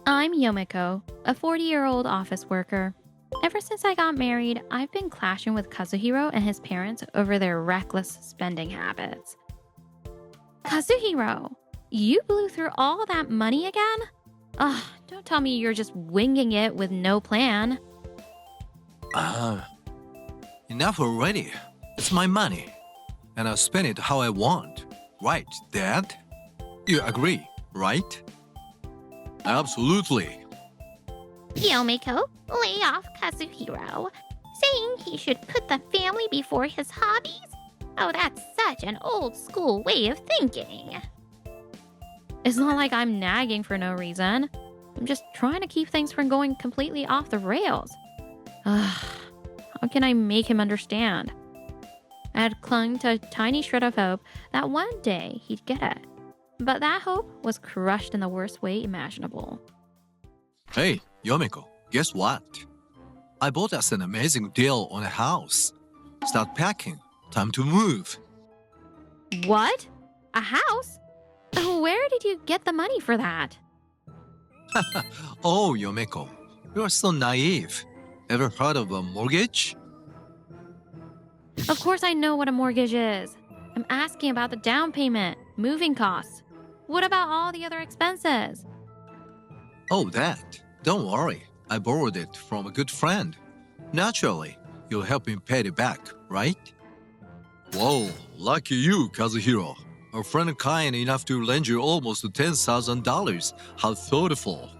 I'm Yomeko, a 40-year-old office worker. Ever since I got married, I've been clashing with Kazuhiro and his parents over their reckless spending habits. Kazuhiro, you blew through all that money again? Ugh, don't tell me you're just winging it with no plan. Enough already. It's my money. And I'll spend it how I want. Right, Dad? You agree, right? Absolutely. Yomeko, lay off Kazuhiro, saying he should put the family before his hobbies? Oh, that's such an old-school way of thinking. It's not like I'm nagging for no reason. I'm just trying to keep things from going completely off the rails. Ugh, how can I make him understand? I had clung to a tiny shred of hope that one day he'd get it. But that hope was crushed in the worst way imaginable. Hey, Yomeko, guess what? I bought us an amazing deal on a house. Start packing. Time to move. What? A house? Where did you get the money for that? Oh, Yomeko, you are so naive. Ever heard of a mortgage? Of course I know what a mortgage is. I'm asking about the down payment, moving costs. What about all the other expenses? Oh, that. Don't worry. I borrowed it from a good friend. Naturally, you'll help me pay it back, right? Whoa, lucky you, Kazuhiro. A friend kind enough to lend you almost $10,000. How thoughtful.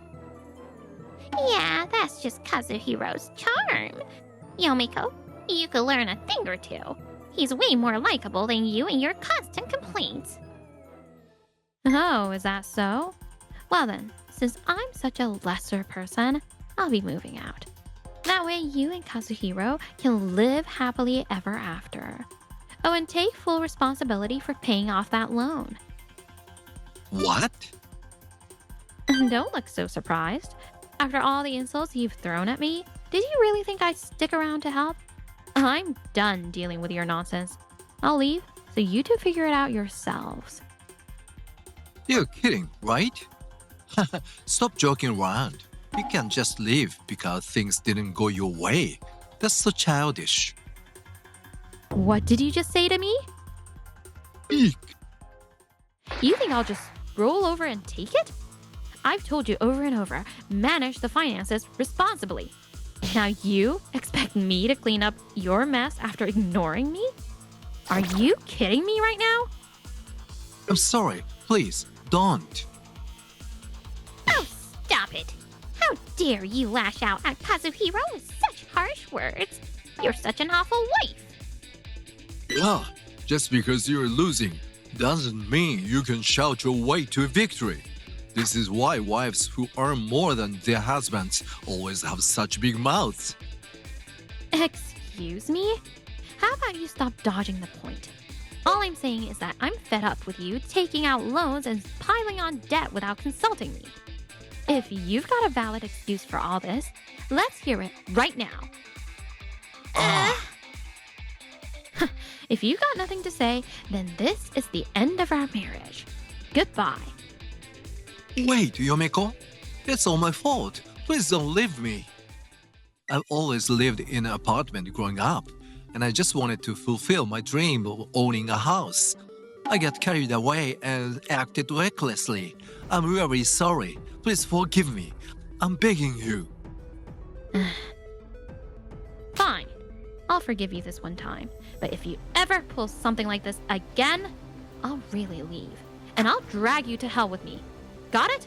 Yeah, that's just Kazuhiro's charm. Yomeko, you could learn a thing or two. He's way more likable than you and your constant complaints. Oh, is that so? Well then, since I'm such a lesser person, I'll be moving out. That way you and Kazuhiro can live happily ever after. Oh, and take full responsibility for paying off that loan. What? Don't look so surprised. After all the insults you've thrown at me, did you really think I'd stick around to help? I'm done dealing with your nonsense. I'll leave, so you two figure it out yourselves. You're kidding, right? Stop joking around. You can't just leave because things didn't go your way. That's so childish. What did you just say to me? Eek. You think I'll just roll over and take it? I've told you over and over, manage the finances responsibly. Now you expect me to clean up your mess after ignoring me? Are you kidding me right now? I'm sorry. Please, don't. Oh, stop it. How dare you lash out at Kazuhiro with such harsh words? You're such an awful wife. Yeah, just because you're losing doesn't mean you can shout your way to victory. This is why wives who earn more than their husbands always have such big mouths. Excuse me? How about you stop dodging the point? All I'm saying is that I'm fed up with you taking out loans and piling on debt without consulting me. If you've got a valid excuse for all this, let's hear it right now. If you got nothing to say, then this is the end of our marriage. Goodbye. Wait, Yomeko. It's all my fault. Please don't leave me. I've always lived in an apartment growing up, and I just wanted to fulfill my dream of owning a house. I got carried away and acted recklessly. I'm really sorry. Please forgive me. I'm begging you. Fine. I'll forgive you this one time. But if you ever pull something like this again, I'll really leave. And I'll drag you to hell with me. Got it?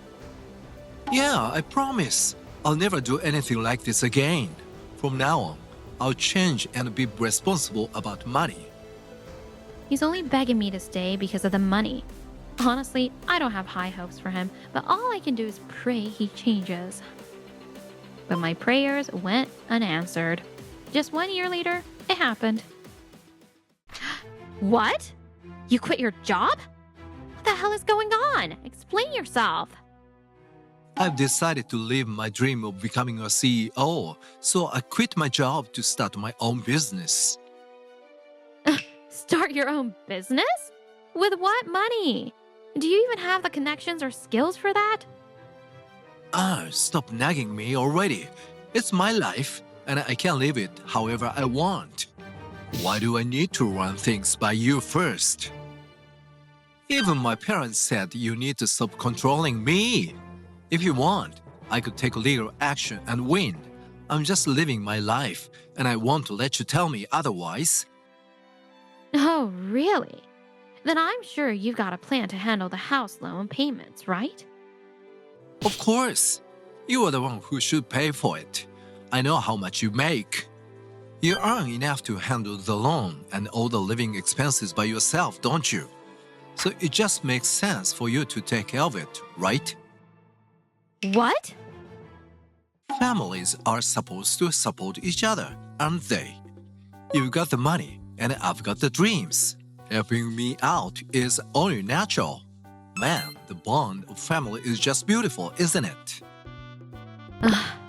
Yeah, I promise. I'll never do anything like this again. From now on, I'll change and be responsible about money. He's only begging me to stay because of the money. Honestly, I don't have high hopes for him, but all I can do is pray he changes. But my prayers went unanswered. Just 1 year later, it happened. What? You quit your job? What the hell is going on? Explain yourself. I've decided to live my dream of becoming a CEO, so I quit my job to start my own business. Start your own business? With what money? Do you even have the connections or skills for that? Stop nagging me already. It's my life, and I can live it however I want. Why do I need to run things by you first? Even my parents said you need to stop controlling me. If you want, I could take legal action and win. I'm just living my life, and I want to let you tell me otherwise. Oh, really? Then I'm sure you've got a plan to handle the house loan payments, right? Of course. You are the one who should pay for it. I know how much you make. You earn enough to handle the loan and all the living expenses by yourself, don't you? So it just makes sense for you to take care of it, right? What? Families are supposed to support each other, aren't they? You've got the money, and I've got the dreams. Helping me out is only natural. Man, the bond of family is just beautiful, isn't it?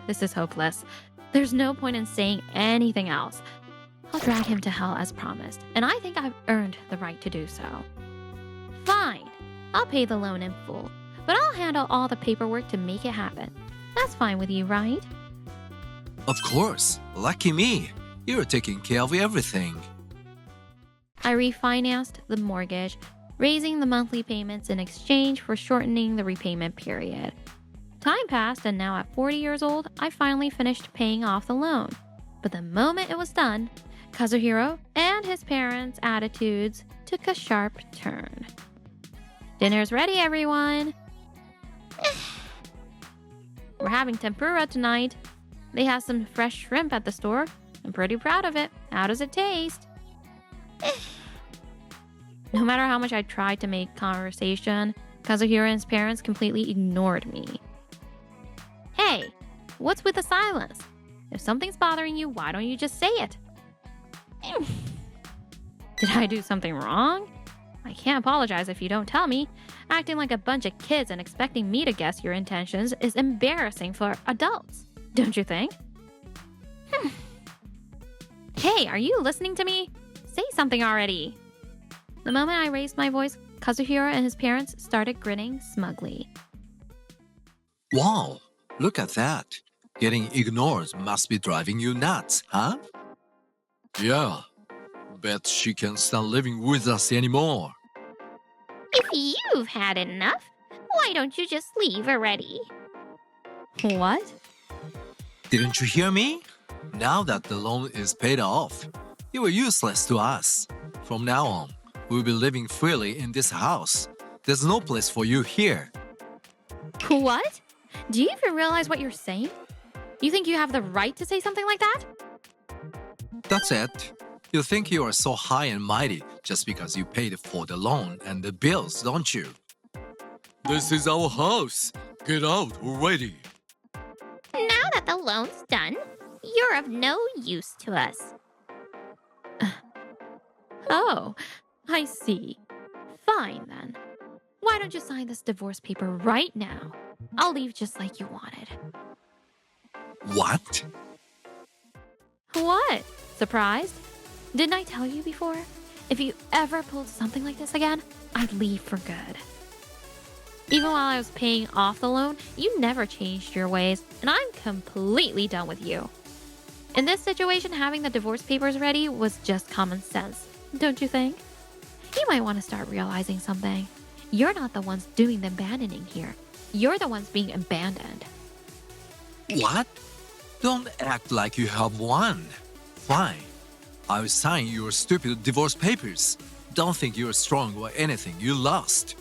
This is hopeless. There's no point in saying anything else. I'll drag him to hell as promised, and I think I've earned the right to do so. Fine, I'll pay the loan in full, but I'll handle all the paperwork to make it happen. That's fine with you, right? Of course. Lucky me. You're taking care of everything. I refinanced the mortgage, raising the monthly payments in exchange for shortening the repayment period. Time passed, and now at 40 years old, I finally finished paying off the loan. But the moment it was done, Kazuhiro and his parents' attitudes took a sharp turn. Dinner's ready, everyone! We're having tempura tonight. They have some fresh shrimp at the store. I'm pretty proud of it. How does it taste? No matter how much I tried to make conversation, Kazuhiro and his parents completely ignored me. Hey, what's with the silence? If something's bothering you, why don't you just say it? Did I do something wrong? I can't apologize if you don't tell me. Acting like a bunch of kids and expecting me to guess your intentions is embarrassing for adults, don't you think? Hey, are you listening to me? Say something already. The moment I raised my voice, Kazuhiro and his parents started grinning smugly. Wow, look at that. Getting ignored must be driving you nuts, huh? Yeah, bet she can't stand living with us anymore. If you've had enough, why don't you just leave already? What? Didn't you hear me? Now that the loan is paid off, you were useless to us. From now on, we'll be living freely in this house. There's no place for you here. What? Do you even realize what you're saying? You think you have the right to say something like that? That's it. You think you are so high and mighty just because you paid for the loan and the bills, don't you? This is our house. Get out already. Now that the loan's done, you're of no use to us. Oh, I see. Fine then. Why don't you sign this divorce paper right now? I'll leave just like you wanted. What? What? Surprised? Didn't I tell you before? If you ever pulled something like this again, I'd leave for good. Even while I was paying off the loan, you never changed your ways, and I'm completely done with you. In this situation, having the divorce papers ready was just common sense, don't you think? You might want to start realizing something. You're not the ones doing the abandoning here. You're the ones being abandoned. What? Don't act like you have won. Fine. I'll sign your stupid divorce papers. Don't think you're strong or anything. You lost.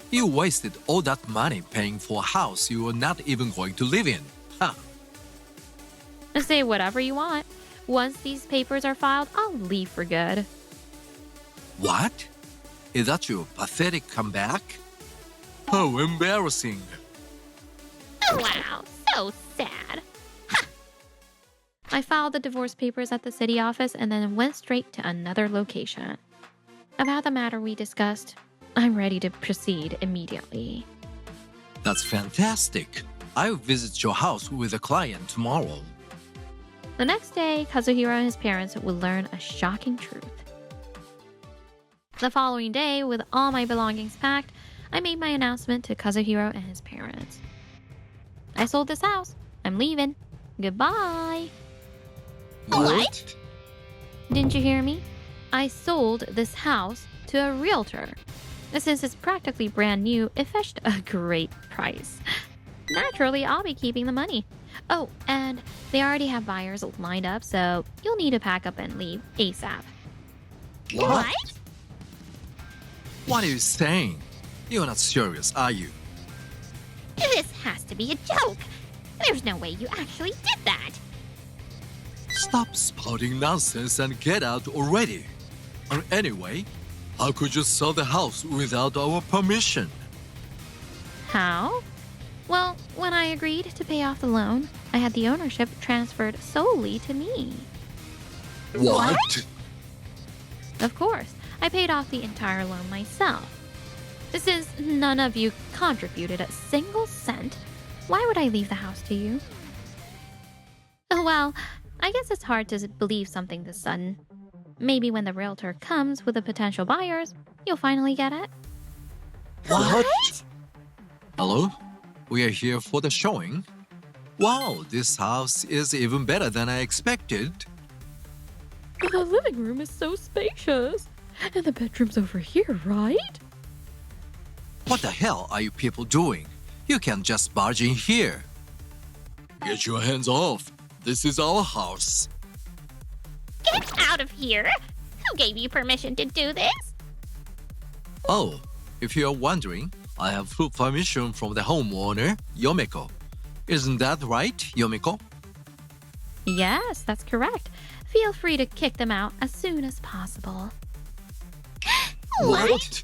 You wasted all that money paying for a house you were not even going to live in. Huh. Say whatever you want. Once these papers are filed, I'll leave for good. What? Is that your pathetic comeback? How embarrassing. Wow, so sad. I filed the divorce papers at the city office and then went straight to another location. About the matter we discussed, I'm ready to proceed immediately. That's fantastic. I'll visit your house with a client tomorrow. The next day, Kazuhiro and his parents would learn a shocking truth. The following day, with all my belongings packed, I made my announcement to Kazuhiro and his parents. I sold this house. I'm leaving. Goodbye. What? Didn't you hear me? I sold this house to a realtor. Since it's practically brand new, it fetched a great price. Naturally, I'll be keeping the money. Oh, and they already have buyers lined up, so you'll need to pack up and leave ASAP. What? What are you saying? You're not serious, are you? This has to be a joke. There's no way you actually did that. Stop spouting nonsense and get out already. And anyway, how could you sell the house without our permission? How? Well, when I agreed to pay off the loan, I had the ownership transferred solely to me. What? Of course, I paid off the entire loan myself. Since none of you contributed a single cent, why would I leave the house to you? Oh, well, I guess it's hard to believe something this sudden. Maybe when the realtor comes with the potential buyers, you'll finally get it. What? Hello? We are here for the showing. Wow, this house is even better than I expected. The living room is so spacious. And the bedroom's over here, right? What the hell are you people doing? You can't just barge in here. Get your hands off. This is our house. Get out of here. Who gave you permission to do this? Oh, if you're wondering, I have full permission from the homeowner, Yomeko. Isn't that right, Yomeko? Yes, that's correct. Feel free to kick them out as soon as possible. What?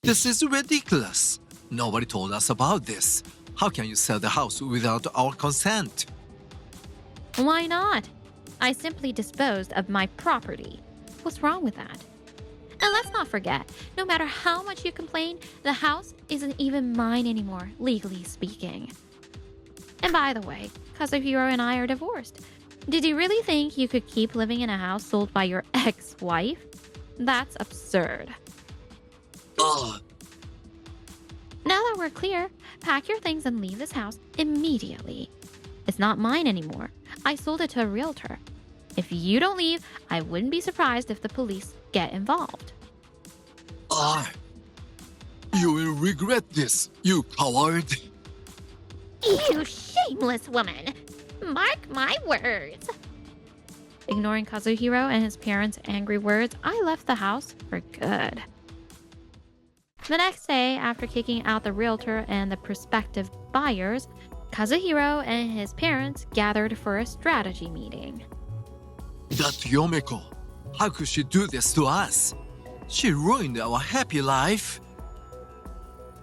This is ridiculous. Nobody told us about this. How can you sell the house without our consent? Why not? I simply disposed of my property. What's wrong with that? And let's not forget, no matter how much you complain, the house isn't even mine anymore, legally speaking. And by the way, Kazuhiro and I are divorced. Did you really think you could keep living in a house sold by your ex-wife? That's absurd. Ugh. Now that we're clear, pack your things and leave this house immediately. It's not mine anymore. I sold it to a realtor. If you don't leave, I wouldn't be surprised if the police get involved. You will regret this, you coward. You shameless woman. Mark my words. Ignoring Kazuhiro and his parents' angry words, I left the house for good. The next day, after kicking out the realtor and the prospective buyers, Kazuhiro and his parents gathered for a strategy meeting. That Yomeko, how could she do this to us? She ruined our happy life.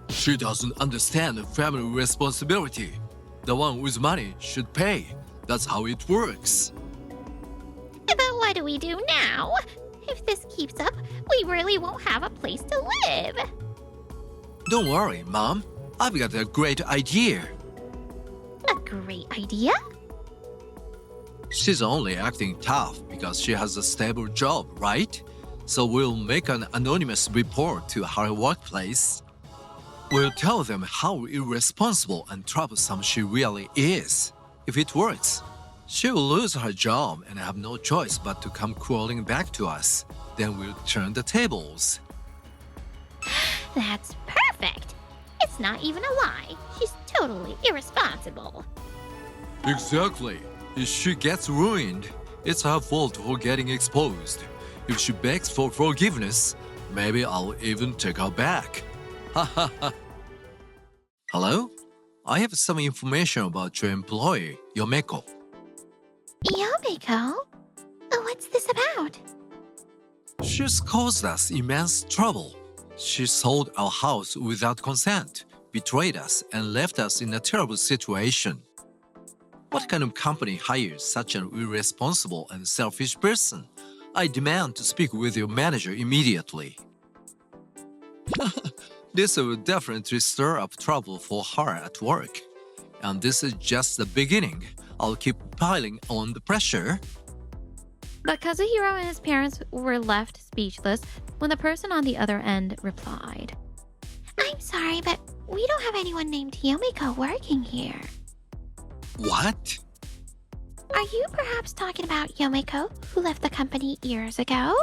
She doesn't understand family responsibility. The one with money should pay. That's how it works. But what do we do now? If this keeps up, we really won't have a place to live. Don't worry, Mom. I've got a great idea. A great idea? She's only acting tough because she has a stable job, right? So we'll make an anonymous report to her workplace. We'll tell them how irresponsible and troublesome she really is. If it works, she'll lose her job and have no choice but to come crawling back to us. Then we'll turn the tables. That's perfect. It's not even a lie. She's totally irresponsible. Exactly. If she gets ruined, it's her fault for getting exposed. If she begs for forgiveness, maybe I'll even take her back. Ha ha ha. Hello? I have some information about your employee, Yomeko. Yomeko? What's this about? She's caused us immense trouble. She sold our house without consent, betrayed us, and left us in a terrible situation. What kind of company hires such an irresponsible and selfish person? I demand to speak with your manager immediately. This will definitely stir up trouble for her at work. And this is just the beginning. I'll keep piling on the pressure. But Kazuhiro and his parents were left speechless when the person on the other end replied. I'm sorry, but We don't have anyone named Yomeko working here. What? Are you perhaps talking about Yomeko, who left the company years ago?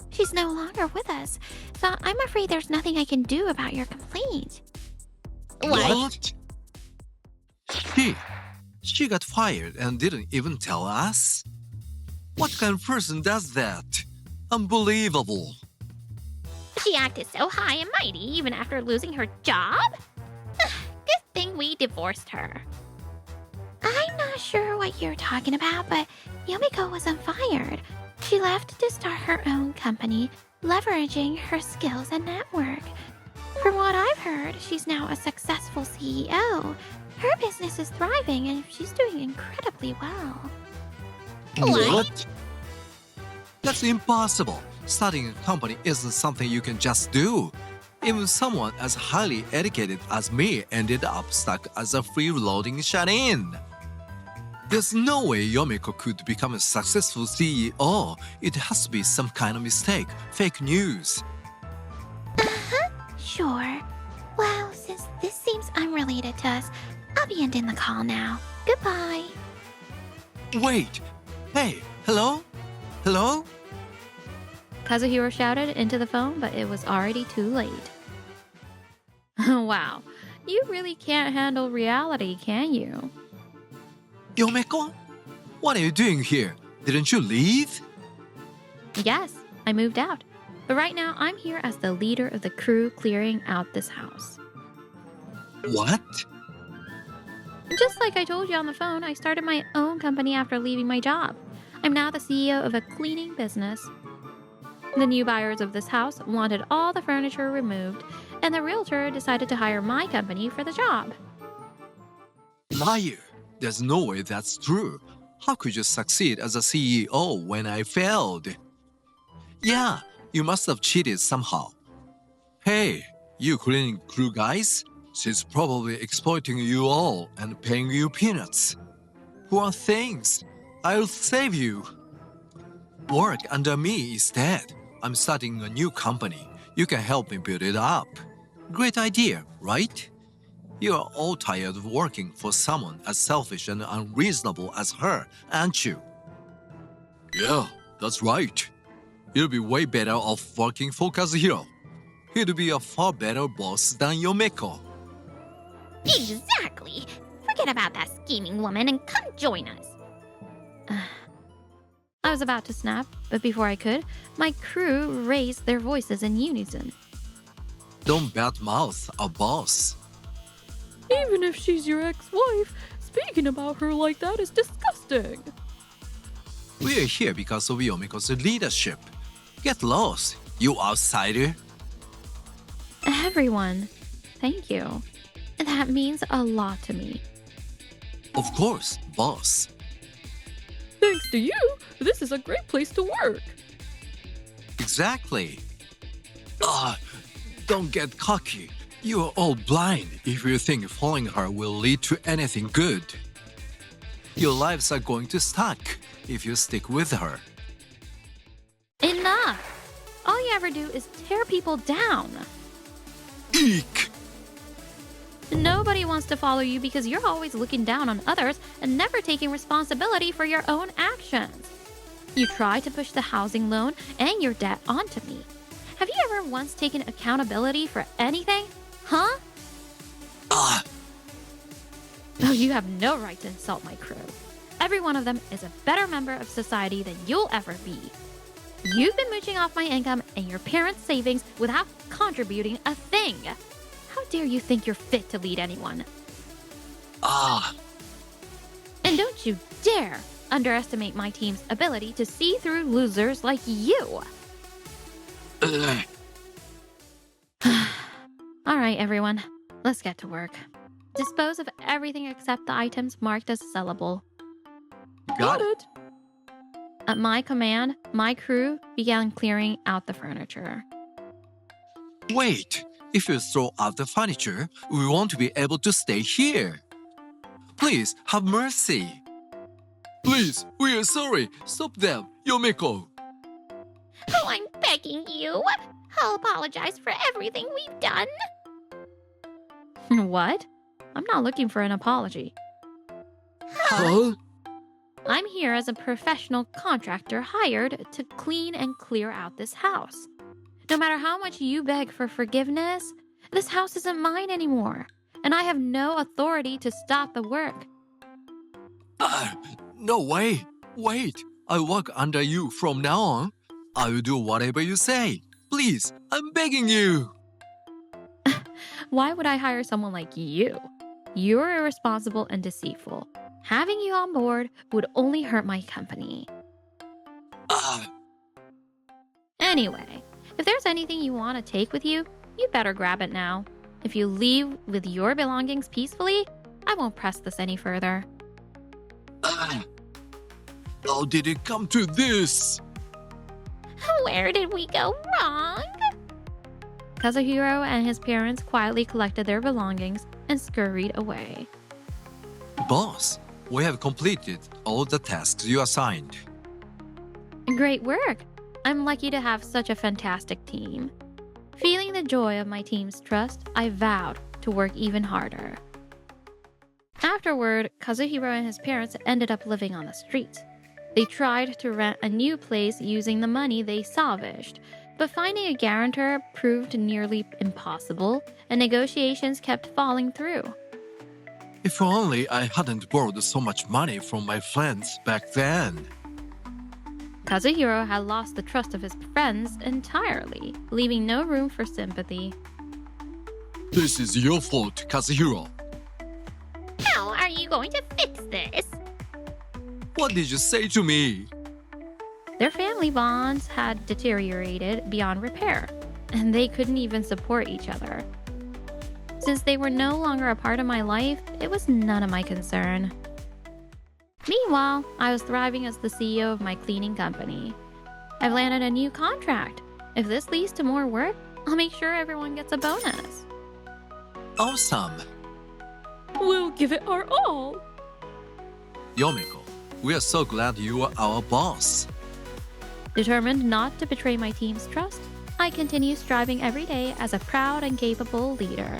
She's no longer with us, so I'm afraid there's nothing I can do about your complaint. What? She got fired and didn't even tell us? What kind of person does that? Unbelievable. She acted so high and mighty even after losing her job? Good thing we divorced her. I'm not sure what you're talking about, but Yomeko wasn't fired. She left to start her own company, leveraging her skills and network. From what I've heard, she's now a successful CEO. Her business is thriving and she's doing incredibly well. What? That's impossible. Starting a company isn't something you can just do. Even someone as highly educated as me ended up stuck as a freeloading shut-in. There's no way Yomeko could become a successful CEO. It has to be some kind of mistake, fake news. Sure. Well, since this seems unrelated to us, I'll be ending the call now. Goodbye. Wait. Hey, hello? Hello? Kazuhiro shouted into the phone, but it was already too late. Wow, you really can't handle reality, can you? Yomeko? What are you doing here? Didn't you leave? Yes, I moved out. But right now, I'm here as the leader of the crew clearing out this house. What? Just like I told you on the phone, I started my own company after leaving my job. I'm now the CEO of a cleaning business. The new buyers of this house wanted all the furniture removed, and the realtor decided to hire my company for the job. Liar. There's no way that's true. How could you succeed as a CEO when I failed? Yeah, you must have cheated somehow. Hey, you cleaning crew guys? She's probably exploiting you all and paying you peanuts. Poor things. I'll save you. Work under me instead. I'm starting a new company. You can help me build it up. Great idea, right? You are all tired of working for someone as selfish and unreasonable as her, aren't you? Yeah, that's right. You'll be way better off working for Kazuhiro. He'd be a far better boss than Yomeko. Exactly. Forget about that scheming woman and come join us. I was about to snap, but before I could, my crew raised their voices in unison. Don't badmouth a boss. Even if she's your ex-wife, speaking about her like that is disgusting. We are here because of Yomeko's leadership. Get lost, you outsider. Everyone, thank you. That means a lot to me. Of course, boss. Thanks to you, this is a great place to work. Exactly. Don't get cocky. You are all blind if you think following her will lead to anything good. Your lives are going to suck if you stick with her. Enough! All you ever do is tear people down. Eek! Nobody wants to follow you because you're always looking down on others and never taking responsibility for your own actions. You try to push the housing loan and your debt onto me. Have you ever once taken accountability for anything? Huh? Ah! Oh, you have no right to insult my crew. Every one of them is a better member of society than you'll ever be. You've been mooching off my income and your parents' savings without contributing a thing. How dare you think you're fit to lead anyone? Ah! And don't you dare underestimate my team's ability to see through losers like you. Ugh. All right, everyone, let's get to work. Dispose of everything except the items marked as sellable. Got it. At my command, my crew began clearing out the furniture. Wait, if you throw out the furniture, we won't be able to stay here. Please, have mercy. Please, we are sorry. Stop them, Yomeko. Oh, I'm begging you. I'll apologize for everything we've done. What? I'm not looking for an apology. Huh? I'm here as a professional contractor hired to clean and clear out this house. No matter how much you beg for forgiveness, this house isn't mine anymore, and I have no authority to stop the work. No way. Wait. I work under you from now on. I will do whatever you say. Please, I'm begging you. Why would I hire someone like you? You're irresponsible and deceitful. Having you on board would only hurt my company. Ah, Anyway, if there's anything you want to take with you, you better grab it now. If you leave with your belongings peacefully, I won't press this any further. how did it come to this? Where did we go wrong? Kazuhiro and his parents quietly collected their belongings and scurried away. Boss, we have completed all the tasks you assigned. Great work! I'm lucky to have such a fantastic team. Feeling the joy of my team's trust, I vowed to work even harder. Afterward, Kazuhiro and his parents ended up living on the street. They tried to rent a new place using the money they salvaged, but finding a guarantor proved nearly impossible, and negotiations kept falling through. If only I hadn't borrowed so much money from my friends back then. Kazuhiro had lost the trust of his friends entirely, leaving no room for sympathy. This is your fault, Kazuhiro. How are you going to fix this? What did you say to me? Their family bonds had deteriorated beyond repair, and they couldn't even support each other. Since they were no longer a part of my life, it was none of my concern. Meanwhile, I was thriving as the CEO of my cleaning company. I've landed a new contract. If this leads to more work, I'll make sure everyone gets a bonus. Awesome. We'll give it our all. Yomeko, we are so glad you are our boss. Determined not to betray my team's trust, I continue striving every day as a proud and capable leader.